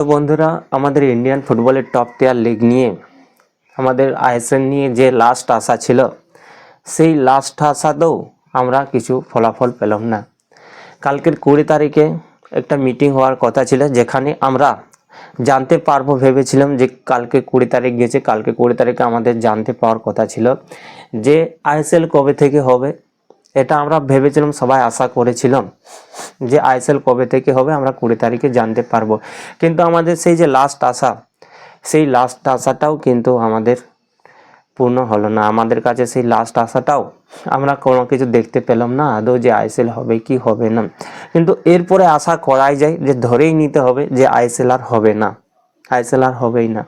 তো বন্ধুরা, আমাদের ইন্ডিয়ান ফুটবলের টপ টিয়ার লিগ নিয়ে আমাদের আইএসএল নিয়ে যে লাস্ট আশা ছিল, সেই লাস্ট আশাতেও আমরা কিছু ফলাফল পেলাম না। কালকের 20 তারিখে একটা মিটিং হওয়ার কথা ছিল, যেখানে আমরা জানতে পারবো ভেবেছিলাম যে কালকে 20 তারিখ গেছে, কালকে 20 তারিখে আমাদের জানতে পাওয়ার কথা ছিল যে আইএসএল কবে থেকে হবে। এটা আমরা ভেবেছিলাম, সবাই আশা করেছিলাম যে আইএসএল কবে থেকে হবে আমরা 20 তারিখে জানতে পারবো। কিন্তু আমাদের সেই যে লাস্ট আশা, সেই লাস্ট আশাটাও কিন্তু আমাদের পূর্ণ হলো না। আমাদের কাছে সেই লাস্ট আশাটাও আমরা কোনো কিছু দেখতে পেলাম না আদৌ যে আইএসএল হবে কি হবে না। কিন্তু এরপরে আশা করাই যায় যে ধরেই নিতে হবে যে আইএসএল আর হবে না, আইএসএল আর হবেই না।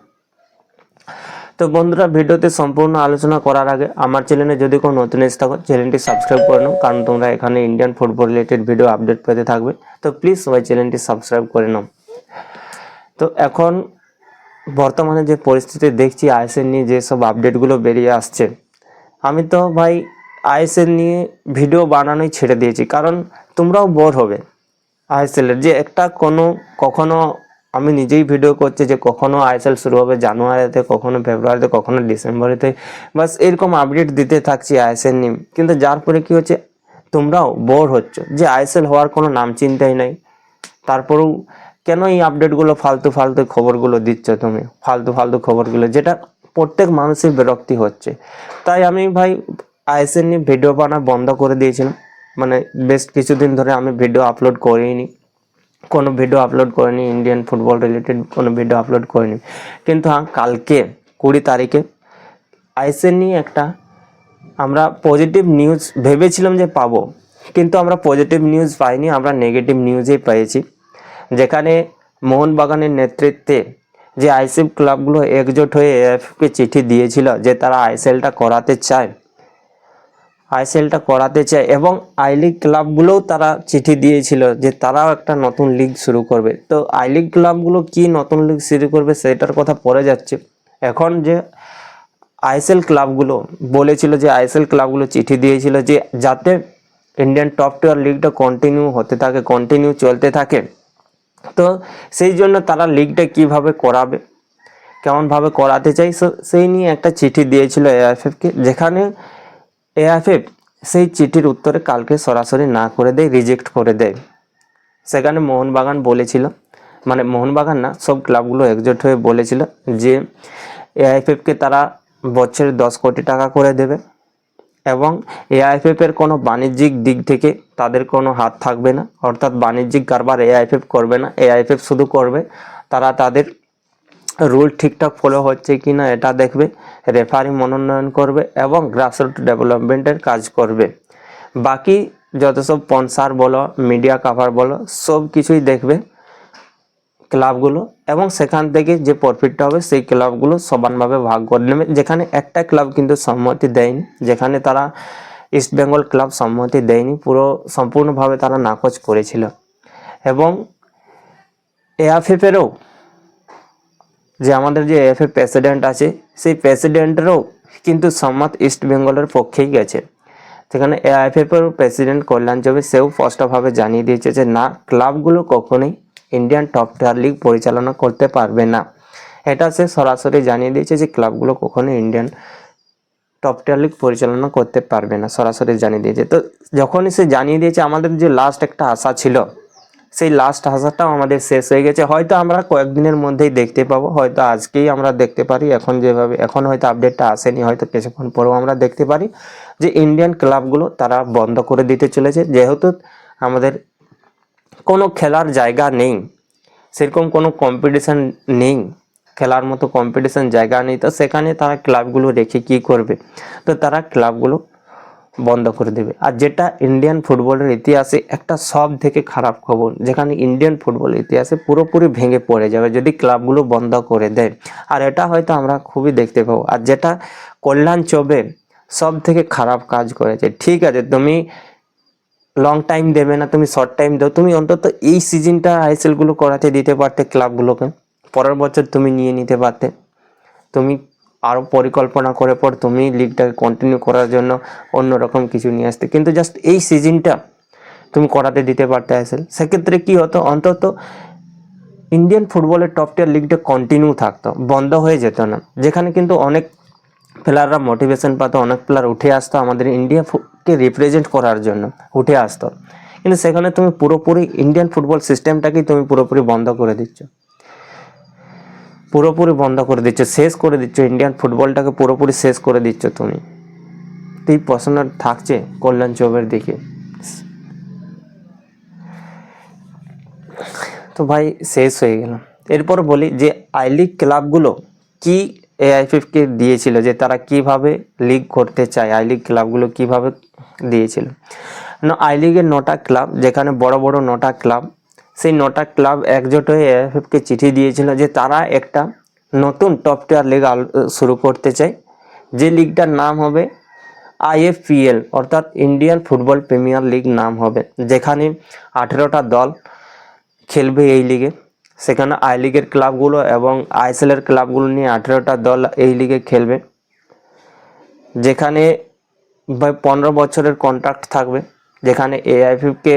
তো বন্ধুরা, ভিডিওতে সম্পূর্ণ আলোচনা করার আগে আমার চ্যানেলে যদি কোনো নতুন এসে থাকো, চ্যানেলটি সাবস্ক্রাইব করে নাও, কারণ তোমরা এখানে Indian football related video update পেতে থাকবে। তো প্লিজ সবাই চ্যানেলটি সাবস্ক্রাইব করে নাও। তো এখন বর্তমানে যে পরিস্থিতি দেখছি, আইএসএল নিয়ে যেসব আপডেটগুলো বেরিয়ে আসছে, আমি তো ভাই আইএসএল নিয়ে ভিডিও বানানোই ছেড়ে দিয়েছি, কারণ তোমরাও বোর হবে আইএসএলের যে একটা কখনো আমি নিজেই ভিডিও করছি যে কখনো আইএসএল শুরু হবে জানুয়ারিতে, কখনো ফেব্রুয়ারিতে, কখনো ডিসেম্বরেতে, বাস এরকম আপডেট দিতে থাকছি আইএসএল নিয়ে। কিন্তু যার পরে কি হচ্ছে, তোমরাও বোর হচ্ছ যে আইএসএল হওয়ার কোনো নাম চিন্তাই নাই। তারপরেও কেন এই আপডেটগুলো ফালতু ফালতু খবরগুলো দিচ্ছ তুমি, ফালতু ফালতু খবরগুলো, যেটা প্রত্যেক মানুষের বিরক্তি হচ্ছে। তাই আমি ভাই আইএসএল নিয়ে ভিডিও বানা বন্ধ করে দিয়েছিলাম। মানে বেশ কিছুদিন ধরে আমি ভিডিও আপলোড করিনি, কোনো ভিডিও আপলোড করিনি, ইন্ডিয়ান ফুটবল রিলেটেড কোনো ভিডিও আপলোড করিনি। কিন্তু হ্যাঁ, কালকে 20 তারিখে আইএসএল নিয়ে একটা আমরা পজিটিভ নিউজ ভেবেছিলাম যে পাবো, কিন্তু আমরা পজিটিভ নিউজ পাইনি, আমরা নেগেটিভ নিউজই পেয়েছি। যেখানে মোহনবাগানের নেতৃত্বে যে আইএসএল ক্লাবগুলো একজোট হয়ে এএফকে চিঠি দিয়েছিল যে তারা আইএসএলটা করাতে চায়, এবং আই লিগ ক্লাবগুলোও তারা চিঠি দিয়েছিল যে তারাও একটা নতুন লিগ শুরু করবে। তো আই লিগ ক্লাবগুলো কি নতুন লিগ শুরু করবে সেটার কথা পড়ে যাচ্ছে। এখন যে আইএসএল ক্লাবগুলো বলেছিল, যে আইএসএল ক্লাবগুলো চিঠি দিয়েছিল যে যাতে ইন্ডিয়ান টপ টিয়ার লিগটা কন্টিনিউ হতে থাকে, কন্টিনিউ চলতে থাকে। তো সেই জন্য তারা লিগটা কিভাবে করাবে, কেমনভাবে করাতে চাই, সেই নিয়ে একটা চিঠি দিয়েছিল এআইএফএফকে, যেখানে এআইএফএফ সেই চিঠির উত্তরে কালকে সরাসরি না করে দেয়, রিজেক্ট করে দেয়। সেখানে মোহনবাগান বলেছিল, মানে মোহনবাগান না, সব ক্লাবগুলো একজোট হয়ে বলেছিল যে এআইএফএফকে তারা বছরে 10 কোটি টাকা করে দেবে, এবং এআইএফএফের কোনো বাণিজ্যিক দিক থেকে তাদের কোনো হাত থাকবে না, অর্থাৎ বাণিজ্যিক কারবার এআইএফএফ করবে না, এআইএফএফ শুধু করবে তারা তাদের রুল ঠিকঠাক ফলো হচ্ছে কি না এটা দেখবে, রেফারি মনোনয়ন করবে এবং গ্রাসরুট ডেভেলপমেন্টের কাজ করবে। বাকি যত সব স্পন্সর বলো, মিডিয়া কভার বলো, সব কিছুই দেখবে ক্লাবগুলো, এবং সেখান থেকে যে প্রফিটটা হবে সেই ক্লাবগুলো সমানভাবে ভাগ করে নেবে। যেখানে একটা ক্লাব কিন্তু সম্মতি দেয়নি, যেখানে তারা ইস্টবেঙ্গল ক্লাব সম্মতি দেয়নি, সম্পূর্ণভাবে তারা নাকচ করেছিল। এবং এআইএফএফেরও যে আমাদের যে এএফএ প্রেসিডেন্ট আছে, সেই প্রেসিডেন্টেরও কিন্তু সম্মত ইস্টবেঙ্গলের পক্ষেই গেছে। সেখানে এআইএফএফের প্রেসিডেন্ট কল্যাণ চৌবে সেও স্পষ্টভাবে জানিয়ে দিয়েছে যে না, ক্লাবগুলো কখনোই ইন্ডিয়ান টপ টিয়ার লিগ পরিচালনা করতে পারবে না। এটা সে সরাসরি জানিয়ে দিয়েছে যে ক্লাবগুলো কখনোই ইন্ডিয়ান টপ টিয়ার লিগ পরিচালনা করতে পারবে না, সরাসরি জানিয়ে দিয়েছে। তো যখনই সে জানিয়ে দিয়েছে, আমাদের যে লাস্ট একটা আশা ছিল, সেই লাস্ট আশাটাও আমাদের শেষ হয়ে গেছে। হয়তো আমরা কয়েকদিনের মধ্যেই দেখতে পাবো, হয়তো আজকেই আমরা দেখতে পারি, এখন হয়তো আপডেটটা আসেনি, হয়তো কিছুক্ষণ পরেও আমরা দেখতে পারি যে ইন্ডিয়ান ক্লাবগুলো তারা বন্ধ করে দিতে চলেছে। যেহেতু আমাদের কোনো খেলার জায়গা নেই, সেরকম কোনো কম্পিটিশন নেই, খেলার মতো কম্পিটিশন জায়গা নেই, তো সেখানে তারা ক্লাবগুলো রেখে কি করবে, তো তারা ক্লাবগুলো বন্ধ করে দেবে। আর যেটা ইন্ডিয়ান ফুটবলের ইতিহাসে একটা সব থেকে খারাপ খবর, যেখানে ইন্ডিয়ান ফুটবলের ইতিহাসে পুরোপুরি ভেঙে পড়ে যাবে যদি ক্লাবগুলো বন্ধ করে দেয়। আর এটা হয়তো আমরা খুবই দেখতে পাবো। আর যেটা কল্যাণ চৌবে সব থেকে খারাপ কাজ করেছে, ঠিক আছে তুমি লং টাইম দেবে না, তুমি শর্ট টাইম দাও, তুমি অন্তত এই সিজনটা আইএসএলগুলো করাতে দিতে পারতে ক্লাবগুলোকে, পরের বছর তুমি নিয়ে নিতে পারতে, তুমি আরও পরিকল্পনা করে পর তুমি লিগটাকে কন্টিনিউ করার জন্য অন্যরকম কিছু নিয়ে আসতে, কিন্তু জাস্ট এই সিজনটা তুমি করাতে দিতে পারতে আইএসএল। সেক্ষেত্রে কি হতো, অন্তত ইন্ডিয়ান ফুটবলের টপ টিয়ার লিগটা কন্টিনিউ থাকতো, বন্ধ হয়ে যেত না, যেখানে কিন্তু অনেক প্লেয়াররা মোটিভেশন পাতো, অনেক প্লেয়ার উঠে আসতো আমাদের ইন্ডিয়াকে রিপ্রেজেন্ট করার জন্য উঠে আসতো। কিন্তু সেখানে তুমি পুরোপুরি ইন্ডিয়ান ফুটবল সিস্টেমটাকেই তুমি পুরোপুরি বন্ধ করে দিচ্ছ, পুরোপুরি বন্ধ করে দিচ্ছ, শেষ করে দিচ্ছ, ইন্ডিয়ান ফুটবলটাকে পুরোপুরি শেষ করে দিচ্ছ তুমি। এই প্রশ্ন থাকছে কল্যাণ চৌবের দিকে। তো ভাই শেষ হয়ে গেল। এরপর বলি যে আই লিগ ক্লাবগুলো কি এআইএফএফকে দিয়েছিল, যে তারা কিভাবে লিগ করতে চায়, আই লিগ ক্লাবগুলো কিভাবে দিয়েছিল না। আই লিগের 9টা ক্লাব, যেখানে বড় বড় 9টা ক্লাব, সেই 9টা ক্লাব একজোট হয়ে এআইএফএফকে চিঠি দিয়েছিল যে তারা একটা নতুন টপ টিয়ার লিগ শুরু করতে চায়, যে লিগটার নাম হবে আইএফপিএল, অর্থাৎ ইন্ডিয়ান ফুটবল প্রিমিয়ার লিগ নাম হবে, যেখানে 18টা দল খেলবে এই লিগে। সেখানে আই লিগের ক্লাবগুলো এবং আইএসএলের ক্লাবগুলো নিয়ে 18টা দল এই লিগে খেলবে, যেখানে 15 বছরের কন্ট্রাক্ট থাকবে, যেখানে এআইএফএফকে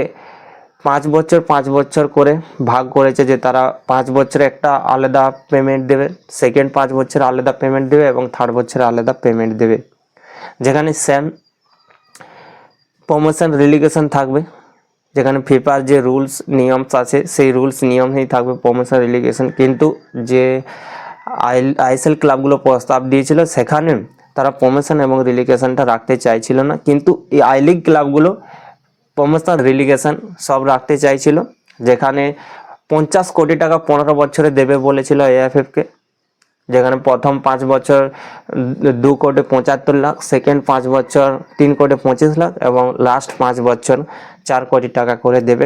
5 বছর 5 বছর করে ভাগ করেছে, যে তারা 5 বছরে একটা আলাদা পেমেন্ট দেবে, সেকেন্ড 5 বছর আলাদা পেমেন্ট দেবে এবং থার্ড বছরে আলাদা পেমেন্ট দেবে, যেখানে সেম প্রমোশন রিলিগেশন থাকবে, যেখানে ফিফার যে রুলস নিয়মস আছে সেই রুলস নিয়মেই থাকবে প্রমোশন রিলিগেশন। কিন্তু যে আইএসএল ক্লাবগুলো প্রস্তাব দিয়েছিল সেখানে তারা প্রমোশন এবং রিলিগেশনটা রাখতে চাইছিল না, কিন্তু এই আই লিগ ক্লাবগুলো প্রমোশন রিলিগেশন সব রাখতে চাইছিল, যেখানে 50 কোটি টাকা 15 বছরে দেবে বলেছিল এআইএফএফকে, যেখানে প্রথম 5 বছর 2 কোটি 75 লাখ, সেকেন্ড 5 বছর 3 কোটি 25 লাখ এবং লাস্ট 5 বছর 4 কোটি টাকা করে দেবে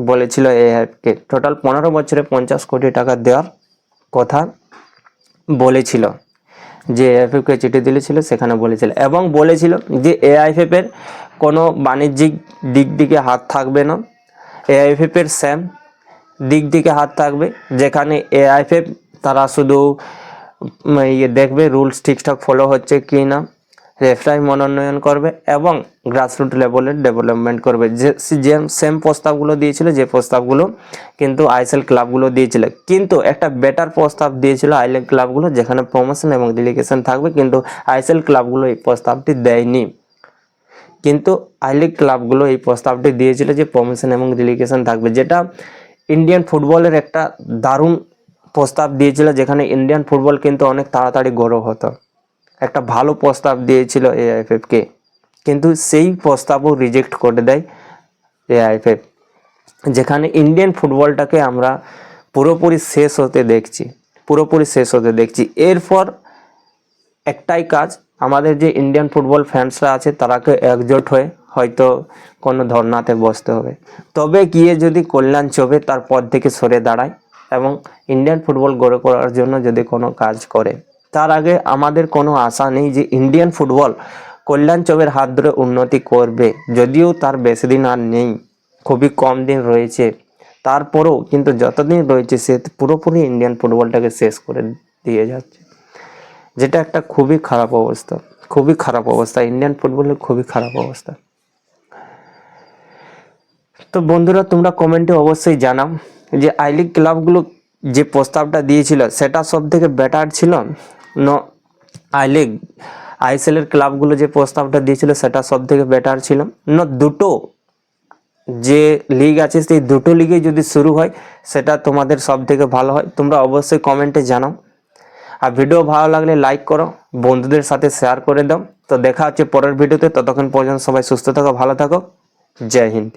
বলেছিল এআইএফকে। টোটাল 15 বছরে 50 কোটি টাকা দেওয়ার কথা বলেছিল, যে এআইএফকে চিঠি দিয়েছিল সেখানে বলেছিল, এবং বলেছিল যে এআইএফের কোনো বাণিজ্যিক দিক দিকে হাত থাকবে না, এআইএফের সেম দিক দিকে হাত থাকবে, যেখানে এআইএফ তারা শুধু দেখবে রুলস ঠিকঠাক ফলো হচ্ছে কি না, রেফারি মনোনয়ন করবে এবং গ্রাসরুট লেভেলের ডেভেলপমেন্ট করবে, যে সেম প্রস্তাবগুলো দিয়েছিল, যে প্রস্তাবগুলো কিন্তু আইএসএল ক্লাবগুলো দিয়েছিল। কিন্তু একটা বেটার প্রস্তাব দিয়েছিল আই লিগ ক্লাবগুলো, যেখানে প্রমোশন এবং রিলিগেশন থাকবে, কিন্তু আইএসএল ক্লাবগুলো এই প্রস্তাবটি দেয়নি। কিন্তু আই লিগ ক্লাবগুলো এই প্রস্তাবটি দিয়েছিল যে প্রমোশন এবং রিলিগেশন থাকবে, যেটা ইন্ডিয়ান ফুটবলের একটা দারুণ প্রস্তাব দিয়েছিল, যেখানে ইন্ডিয়ান ফুটবল কিন্তু অনেক তাড়াতাড়ি গড়ো হতো, একটা ভালো প্রস্তাব দিয়েছিল এআইএফকে, কিন্তু সেই প্রস্তাবও রিজেক্ট করে দেয় এআইএফ, যেখানে ইন্ডিয়ান ফুটবলটাকে আমরা পুরোপুরি শেষ হতে দেখছি, পুরোপুরি শেষ হতে দেখছি। এরপর একটাই কাজ, আমাদের যে ইন্ডিয়ান ফুটবল ফ্যান্সরা আছে তারাকে একজোট হয়ে হয়তো কোনো ধর্নাতে বসতে হবে, তবে গিয়ে যদি কল্যাণ চৌবে তার পদ থেকে সরে দাঁড়ায় এবং ইন্ডিয়ান ফুটবল গড়ে করার জন্য যদি কোনো কাজ করে। তার আগে আমাদের কোনো আশা নেই যে ইন্ডিয়ান ফুটবল কল্যাণ চৌবের হাত ধরে উন্নতি করবে, যদিও তার বেশি দিন আর নেই, খুবই কম দিন রয়েছে, তারপরেও কিন্তু যতদিন রয়েছে সে পুরোপুরি ইন্ডিয়ান ফুটবলটাকে শেষ করে দিয়ে যাচ্ছে, যেটা একটা খুবই খারাপ অবস্থা, খুবই খারাপ অবস্থা, ইন্ডিয়ান ফুটবলের খুবই খারাপ অবস্থা। তো বন্ধুরা তোমরা কমেন্টে অবশ্যই জানাও যে আই লিগ ক্লাবগুলো যে প্রস্তাবটা দিয়েছিল সেটা সব থেকে বেটার ছিল না আই লিগ আইএসএলের ক্লাবগুলো যে প্রস্তাবটা দিয়েছিল সেটা সব থেকে বেটার ছিল না দুটো যে লিগ আছে সেই দুটো লিগে যদি শুরু হয় সেটা তোমাদের সব থেকে ভালো হয়? তোমরা অবশ্যই কমেন্টে জানাও। আর ভিডিও ভালো লাগলে লাইক করো, বন্ধুদের সাথে শেয়ার করে দাও। তো দেখা হচ্ছে পরের ভিডিওতে, ততক্ষণ পর্যন্ত সবাই সুস্থ থাকো, ভালো থাকো, জয় হিন্দ।